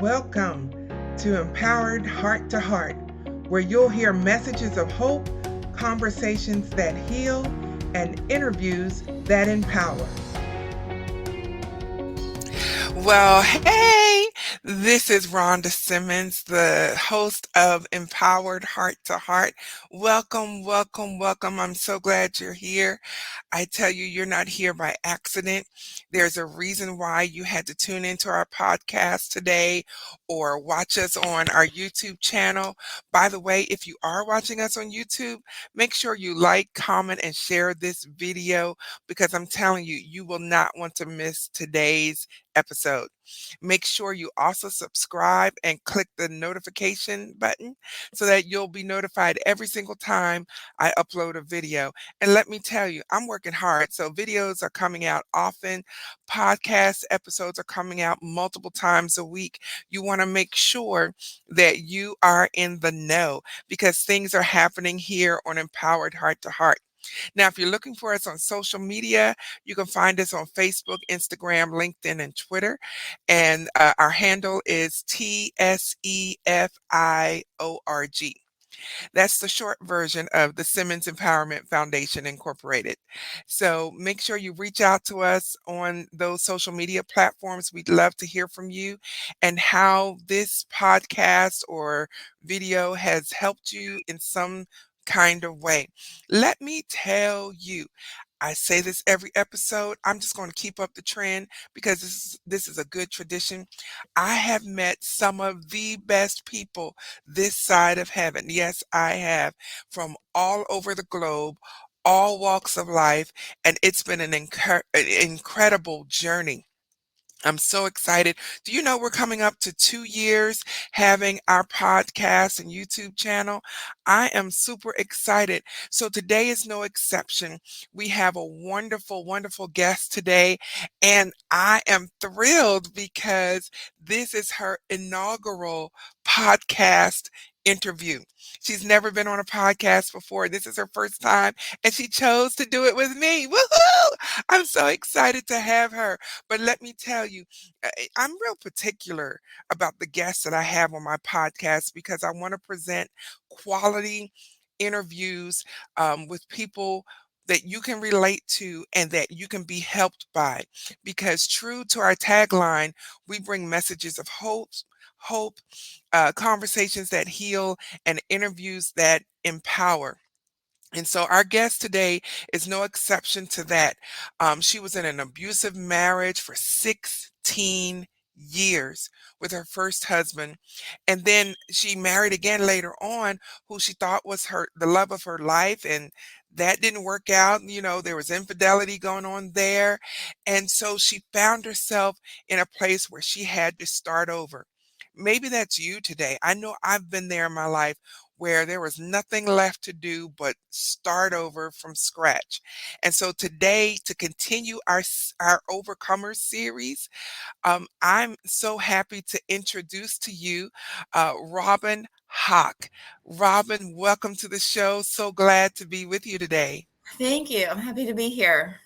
Welcome to Empowered Heart to Heart, where you'll hear messages of hope, conversations that heal, and interviews that empower. Well, hey, this is Rhonda Simmons, the host of Empowered Heart to Heart. Welcome, welcome, welcome. I'm so glad you're here. I tell you, you're not here by accident. There's a reason why you had to tune into our podcast today or watch us on our YouTube channel. By the way, if you are watching us on YouTube, make sure you like, comment, and share this video because I'm telling you, you will not want to miss today's episode. Make sure you also subscribe and click the notification button so that you'll be notified every single time I upload a video. And let me tell you, I'm working hard. So videos are coming out often. Podcast episodes are coming out multiple times a week. You want to make sure that you are in the know because things are happening here on Empowered Heart to Heart. Now, if you're looking for us on social media, you can find us on Facebook, Instagram, LinkedIn, and Twitter. And our handle is TSEFIORG. That's the short version of the Simmons Empowerment Foundation Incorporated. So make sure you reach out to us on those social media platforms. We'd love to hear from you and how this podcast or video has helped you in some kind of way. Let me tell you, I say this every episode. I'm just going to keep up the trend because this is a good tradition. I have met some of the best people this side of heaven. Yes, I have, from all over the globe, all walks of life, and it's been an incredible journey. I'm so excited. Do you know we're coming up to 2 years having our podcast and YouTube channel? I am super excited. So today is no exception. We have a wonderful, wonderful guest today, and I am thrilled because this is her inaugural podcast interview. She's never been on a podcast before. This is her first time, and she chose to do it with me. Woohoo! I'm so excited to have her. But let me tell you, I'm real particular about the guests that I have on my podcast because I want to present quality interviews with people that you can relate to and that you can be helped by. Because true to our tagline, we bring messages of hope, conversations that heal, and interviews that empower. And so our guest today is no exception to that. She was in an abusive marriage for 16 years with her first husband. And then she married again later on, who she thought was the love of her life. And that didn't work out. You know, there was infidelity going on there. And so she found herself in a place where she had to start over. Maybe that's you today. I know I've been there in my life where there was nothing left to do but start over from scratch. And so today, to continue our Overcomer series, I'm so happy to introduce to you Robyn Hock. Robyn, welcome to the show. So glad to be with you today. Thank you. I'm happy to be here.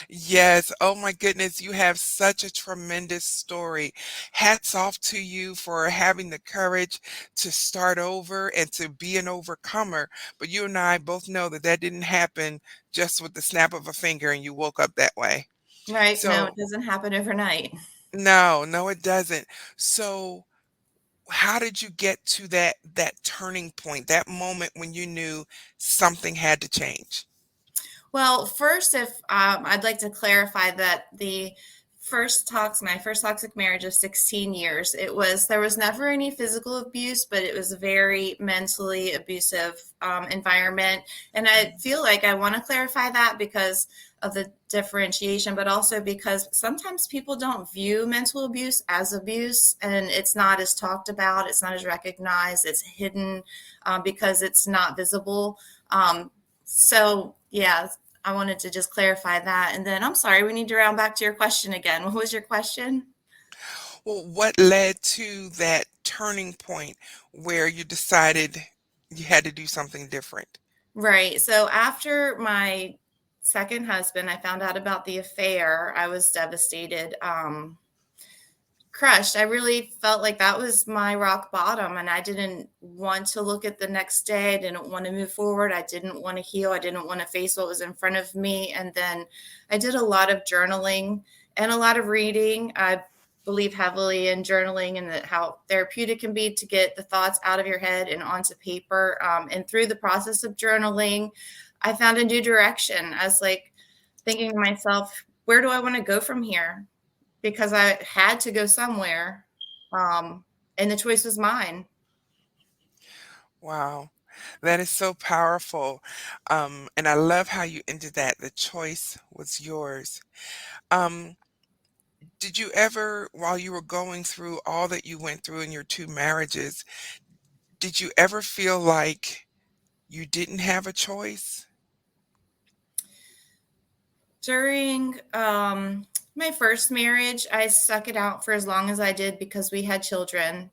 Yes. Oh my goodness. You have such a tremendous story. Hats off to you for having the courage to start over and to be an overcomer. But you and I both know that that didn't happen just with the snap of a finger and you woke up that way. Right. No, it So, doesn't happen overnight. no, no, it doesn't. So, how did you get to that turning point, that moment when you knew something had to change? Well, first, if I'd like to clarify that my first toxic marriage of 16 years, there was never any physical abuse, but it was a very mentally abusive environment. And I feel like I want to clarify that because of the differentiation, but also because sometimes people don't view mental abuse as abuse, and it's not as talked about, it's not as recognized, it's hidden because it's not visible. Yeah, I wanted to just clarify that. And then I'm sorry, we need to round back to your question again. What was your question? Well, what led to that turning point where you decided you had to do something different? Right. So after my second husband, I found out about the affair. I was devastated. crushed. I really felt like that was my rock bottom, and I didn't want to look at the next day. I didn't want to move forward. I didn't want to heal. I didn't want to face what was in front of me. And then I did a lot of journaling and a lot of reading. I believe heavily in journaling and that how therapeutic it can be to get the thoughts out of your head and onto paper. And through the process of journaling, I found a new direction. I was like thinking to myself, where do I want to go from here? Because I had to go somewhere, and the choice was mine. Wow. That is so powerful. And I love how you ended that. The choice was yours. Um, did you ever, while you were going through all that you went through in your two marriages, did you ever feel like you didn't have a choice? During my first marriage, I stuck it out for as long as I did because we had children.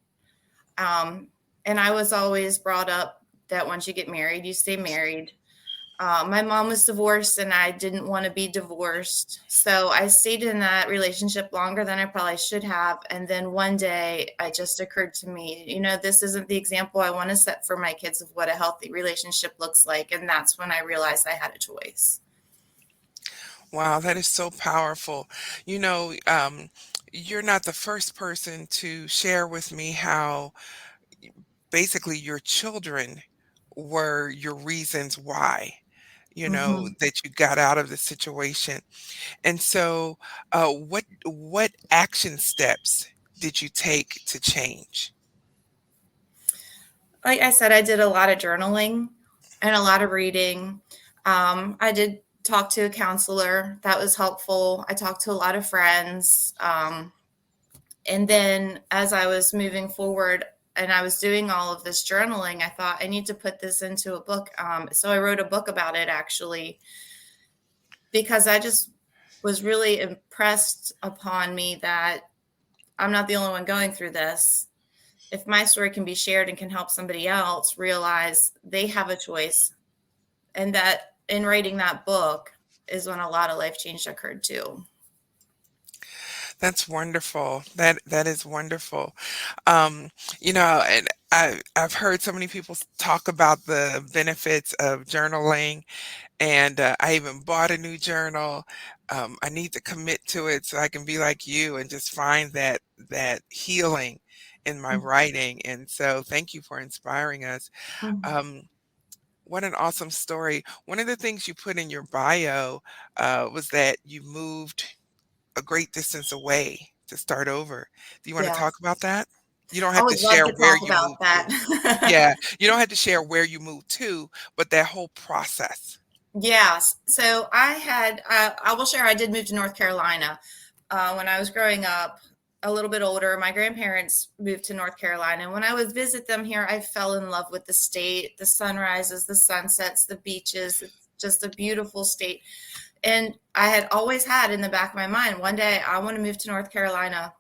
Um, and I was always brought up that once you get married, you stay married. My mom was divorced and I didn't want to be divorced. So I stayed in that relationship longer than I probably should have. And then one day it just occurred to me, this isn't the example I want to set for my kids of what a healthy relationship looks like. And that's when I realized I had a choice. Wow, that is so powerful. You know, um, you're not the first person to share with me how basically your children were your reasons why, Mm-hmm. that you got out of the situation. And so, what action steps did you take to change? Like I said, I did a lot of journaling and a lot of reading. I did talk to a counselor. That was helpful. I talked to a lot of friends. And then as I was moving forward and I was doing all of this journaling, I thought I need to put this into a book. So I wrote a book about it actually, because I just was really impressed upon me that I'm not the only one going through this. If my story can be shared and can help somebody else realize they have a choice, and that in writing that book is when a lot of life change occurred too. That's wonderful. That is wonderful. Um, and I've heard so many people talk about the benefits of journaling, and I even bought a new journal. I need to commit to it so I can be like you and just find that healing in my writing. And so, thank you for inspiring us. Mhm. Um, what an awesome story! One of the things you put in your bio was that you moved a great distance away to start over. Do you want to talk Yes. about that? You don't I have to would love share to where talk you about moved to. that. Yeah, you don't have to share where you moved to, but that whole process. Yes. So I will share, I did move to North Carolina when I was growing up, a little bit older. My grandparents moved to North Carolina. And when I would visit them here, I fell in love with the state, the sunrises, the sunsets, the beaches. It's just a beautiful state. And I had always had in the back of my mind, one day I want to move to North Carolina,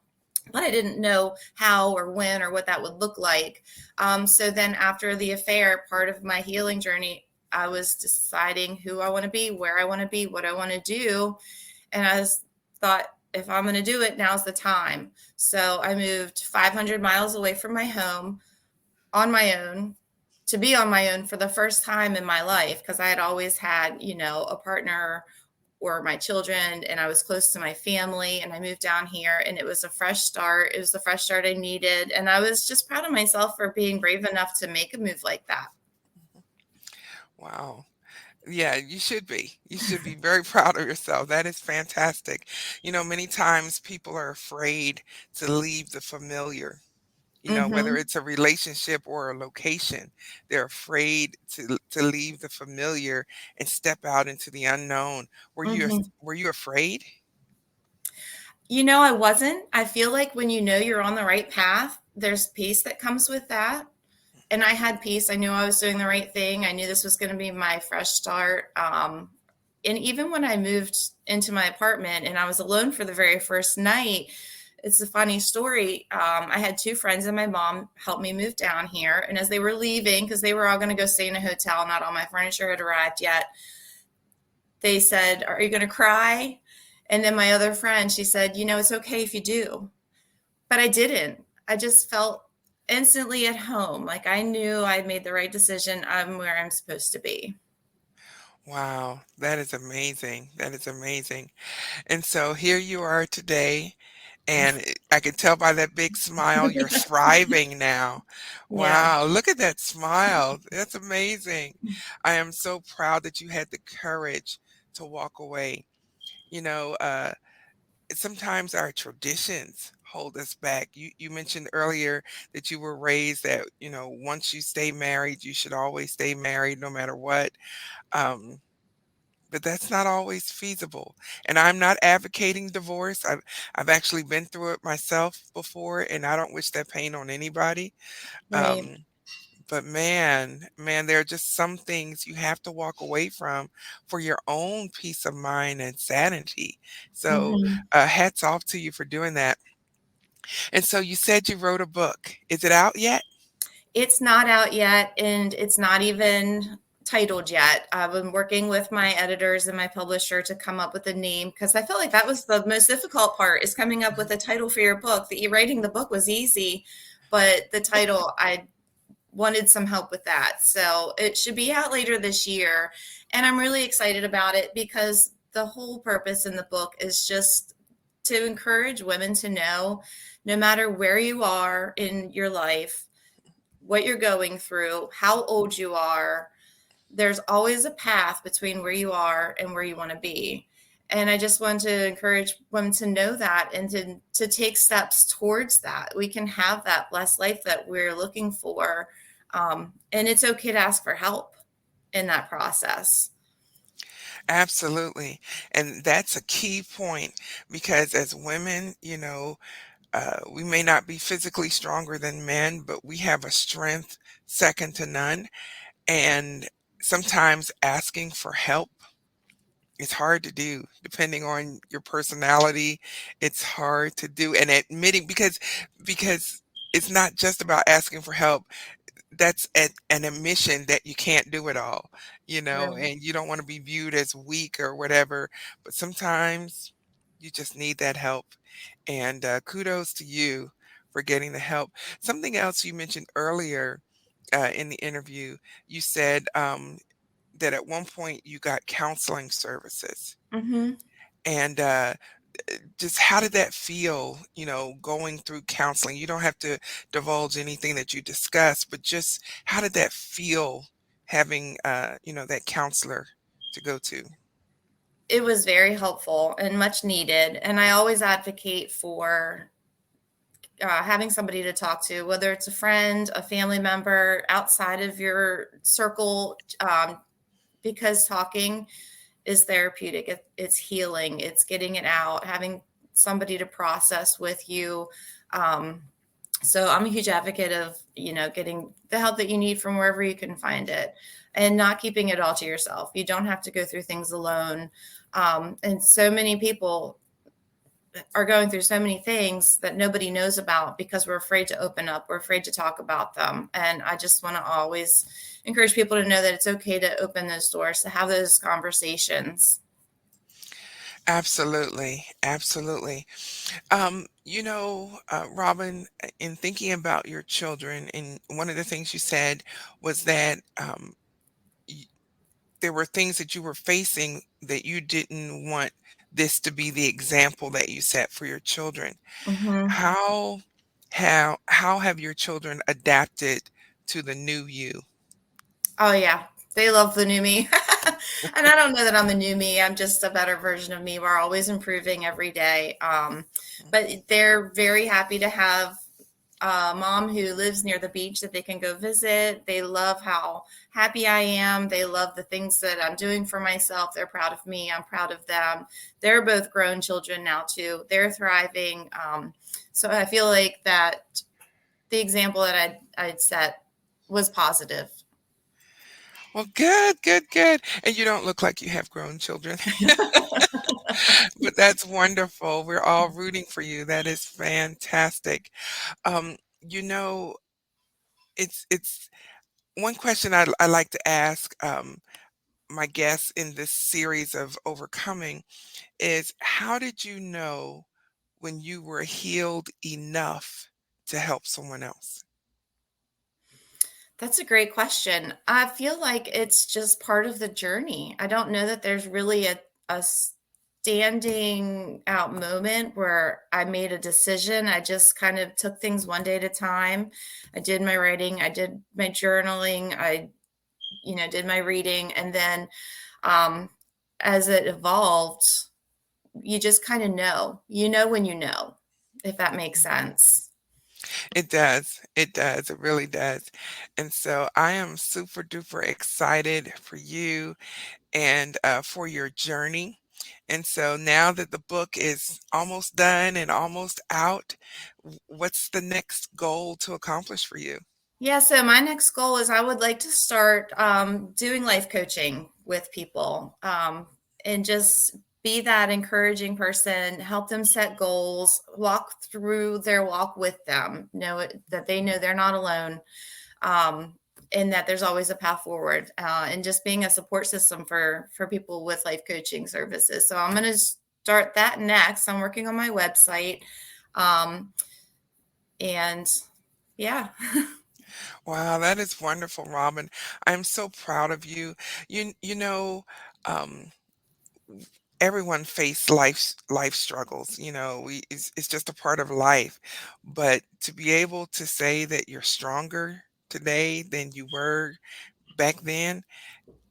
but I didn't know how or when or what that would look like. So then after the affair, part of my healing journey, I was deciding who I want to be, where I want to be, what I want to do. And thought, if I'm going to do it, now's the time. So I moved 500 miles away from my home on my own, to be on my own for the first time in my life, because I had always had, a partner or my children, and I was close to my family, and I moved down here and it was a fresh start. It was the fresh start I needed. And I was just proud of myself for being brave enough to make a move like that. Wow. Yeah, you should be. You should be very proud of yourself. That is fantastic. Many times people are afraid to leave the familiar. Whether Mm-hmm. it's a relationship or a location, they're afraid to leave the familiar and step out into the unknown. Mm-hmm. Were you afraid? I wasn't. I feel like when you're on the right path, there's peace that comes with that. And I had peace. I knew I was doing the right thing. I knew this was going to be my fresh start. And even when I moved into my apartment and I was alone for the very first night, it's a funny story. I had two friends and my mom helped me move down here. And as they were leaving, because they were all going to go stay in a hotel, not all my furniture had arrived yet, they said, "Are you going to cry?" And then my other friend, she said, "It's okay if you do." but I didn't. I just felt instantly at home. Like I knew I'd made the right decision. I'm where I'm supposed to be. Wow, that is amazing. That is amazing. And so here you are today, and I can tell by that big smile you're thriving now. Yeah. Wow, look at that smile. That's amazing. I am so proud that you had the courage to walk away. You know, sometimes our traditions hold us back. You mentioned earlier that you were raised that, once you stay married, you should always stay married no matter what. Um, but that's not always feasible. And I'm not advocating divorce. I've actually been through it myself before, and I don't wish that pain on anybody. Right. Um, but man, there are just some things you have to walk away from for your own peace of mind and sanity. So, Mhm. hats off to you for doing that. And so you said you wrote a book. Is it out yet? It's not out yet, and it's not even titled yet. I've been working with my editors and my publisher to come up with a name because I felt like that was the most difficult part is coming up with a title for your book. The writing the book was easy, but the title, I wanted some help with that. So it should be out later this year. And I'm really excited about it because the whole purpose in the book is just to encourage women to know no matter where you are in your life, what you're going through, how old you are, there's always a path between where you are and where you want to be. And I just want to encourage women to know that and to take steps towards that. We can have that blessed life that we're looking for. And it's okay to ask for help in that process. Absolutely. And that's a key point because as women, we may not be physically stronger than men, but we have a strength second to none. And sometimes asking for help is hard to do depending on your personality. It's hard to do and admitting because it's not just about asking for help. That's an admission that you can't do it all, True. and you don't want to be viewed as weak or whatever. But sometimes you just need that help. And kudos to you for getting the help. Something else you mentioned earlier in the interview, you said that at one point you got counseling services. Hmm. And just how did that feel, going through counseling? You don't have to divulge anything that you discussed, but just how did that feel having, that counselor to go to? It was very helpful and much needed. And I always advocate for having somebody to talk to, whether it's a friend, a family member outside of your circle, because talking is therapeutic. It's healing. It's getting it out, having somebody to process with you. Um, so I'm a huge advocate of, getting the help that you need from wherever you can find it and not keeping it all to yourself. You don't have to go through things alone. And so many people are going through so many things that nobody knows about because we're afraid to open up. We're afraid to talk about them. And I just want to always encourage people to know that it's okay to open those doors, to have those conversations. Absolutely, absolutely. Robin, in thinking about your children, and one of the things you said was that there were things that you were facing that you didn't want this to be the example that you set for your children. Hmm. How how have your children adapted to the new you? Oh, yeah. They love the new me. And I don't know that I'm the new me. I'm just a better version of me. We're always improving every day. But they're very happy to have a mom who lives near the beach that they can go visit. They love how happy I am. They love the things that I'm doing for myself. They're proud of me. I'm proud of them. They're both grown children now, too. They're thriving. So I feel like that the example that I'd set was positive. Well, good, good, good. And you don't look like you have grown children, but that's wonderful. We're all rooting for you. That is fantastic. Um, you know, it's one question I like to ask my guests in this series of overcoming is how did you know when you were healed enough to help someone else? That's a great question. I feel like it's just part of the journey. I don't know that there's really a standing out moment where I made a decision. I just kind of took things one day at a time. I did my writing, I did my journaling, I, did my reading. And then um, as it evolved, you just kind of know when you know, if that makes Mhm. sense. It does. It does. It really does. And so I am super duper excited for you and for your journey. And so now that the book is almost done and almost out, what's the next goal to accomplish for you? Yeah, so my next goal is I would like to start doing life coaching with people and just be that encouraging person, help them set goals, walk through their walk with them, that they know they're not alone, um, and that there's always a path forward, and just being a support system for people with life coaching services. So I'm going to start that next. I'm working on my website, um, and yeah. Wow, that is wonderful, Robin. I'm so proud of you. You know, um, everyone face life struggles. It's just a part of life. But to be able to say that you're stronger today than you were back then,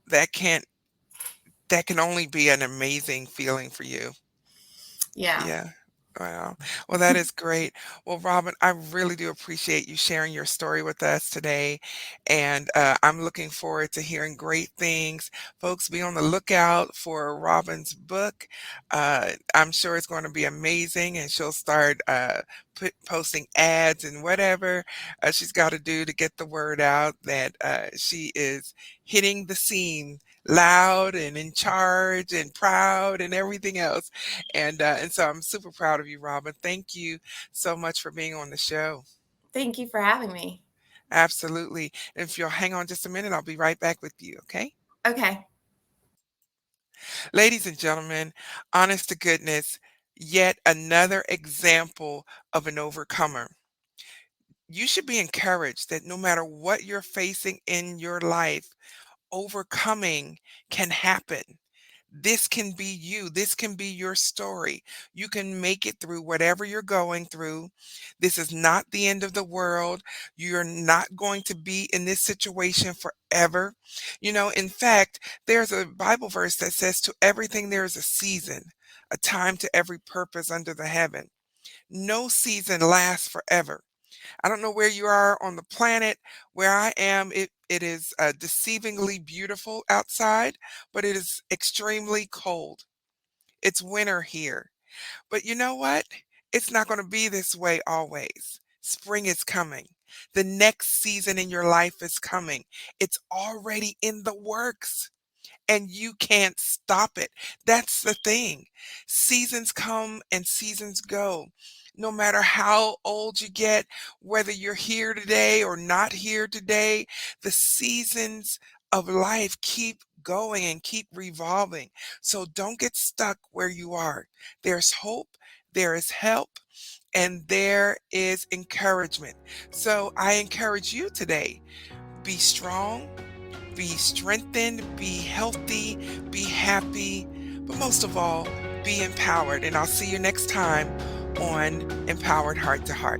that can't that can only be an amazing feeling for you. Yeah. Yeah. Wow. Well, that is great. Well, Robin, I really do appreciate you sharing your story with us today. And I'm looking forward to hearing great things. Folks, be on the lookout for Robin's book. I'm sure it's going to be amazing, and she'll start posting ads and whatever she's got to do to get the word out that she is hitting the scene loud and in charge and proud and everything else. And so I'm super proud of you, Robin. Thank you so much for being on the show. Thank you for having me. Absolutely. If you'll hang on just a minute, I'll be right back with you, okay? Okay. Ladies and gentlemen, honest to goodness, yet another example of an overcomer. You should be encouraged that no matter what you're facing in your life, overcoming can happen. This can be you. This can be your story. You can make it through whatever you're going through. This is not the end of the world. You're not going to be in this situation forever. In fact, there's a Bible verse that says, to everything there is a season, a time to every purpose under the heaven. No season lasts forever. I don't know where you are on the planet. Where I am, it is deceivingly beautiful outside, but it is extremely cold. It's winter here. But you know what? It's not going to be this way always. Spring is coming. The next season in your life is coming. It's already in the works and you can't stop it. That's the thing. Seasons come and seasons go. No matter how old you get, whether you're here today or not here today, the seasons of life keep going and keep revolving. So don't get stuck where you are. There's hope, there is help, and there is encouragement. So I encourage you today, be strong, be strengthened, be healthy, be happy, but most of all, be empowered. And I'll see you next time on Empowered Heart to Heart.